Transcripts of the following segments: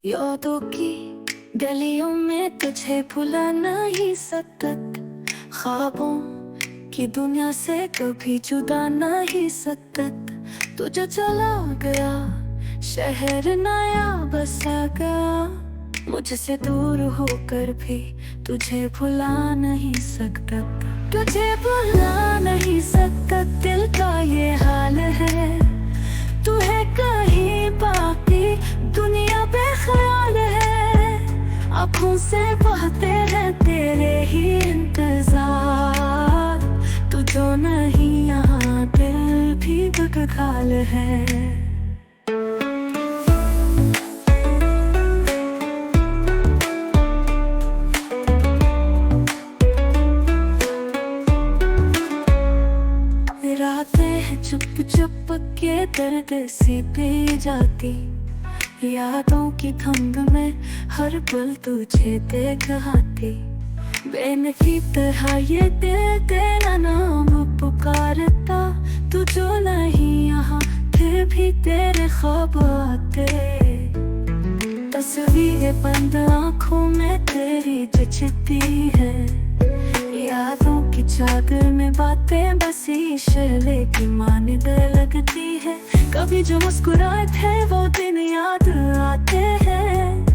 यादों की गलियों में तुझे भुला नहीं सतत, ख्वाबों की दुनिया से कभी जुदा नहीं सतत। तुझे चला गया शहर नया बसा गया, मुझसे दूर होकर भी तुझे भुला नहीं सकता। तुझे भुला नहीं सकता, दिल का ये हाल है। तू है कहीं बाकी दुनिया बेख्याल है, आँखों से बहते हैं तेरे ही इंतजार। तू जो नहीं यहाँ दिल भी बेकरार है। रातें हैं चुप चुप के दर्द से पी जाती, यादों की धुंध में हर पल तुझे देख आती। बेनकी तरह ये दिल तेरा नाम पुकारता, तू जो नहीं यहाँ फिर भी तेरे ख्वाब आते। तस्वीरें बंद आँखों में तेरी जचती है, यादों की चादर में बातें बसी शैले की मानने लगती है। कभी जो मुस्कुराए थे वो दिन याद आते हैं,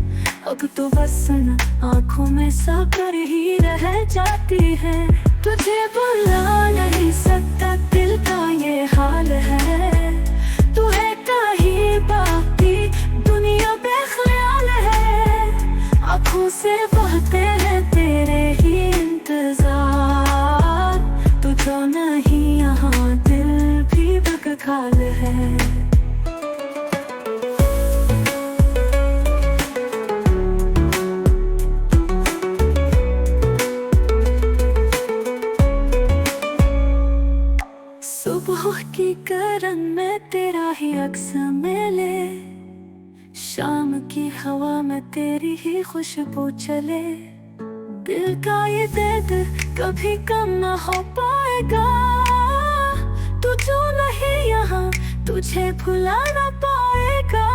अब तो बस न आँखों में साकर ही रह जाती है। तुझे भुला नहीं सकता, दिल का ये हाल है। तू है कहीं बाकी दुनिया बेख्याल है, आँखों से बहते हैं तेरे ही इंतजार। तू जो नहीं यहाँ दिल भी बेकरार है। सुबह की करन में तेरा ही अक्स मिले, शाम की हवा में तेरी ही खुशबू चले। दिल का ये दर्द कभी कम न हो पाएगा, तू जो नहीं यहाँ तुझे भुला ना पाएगा।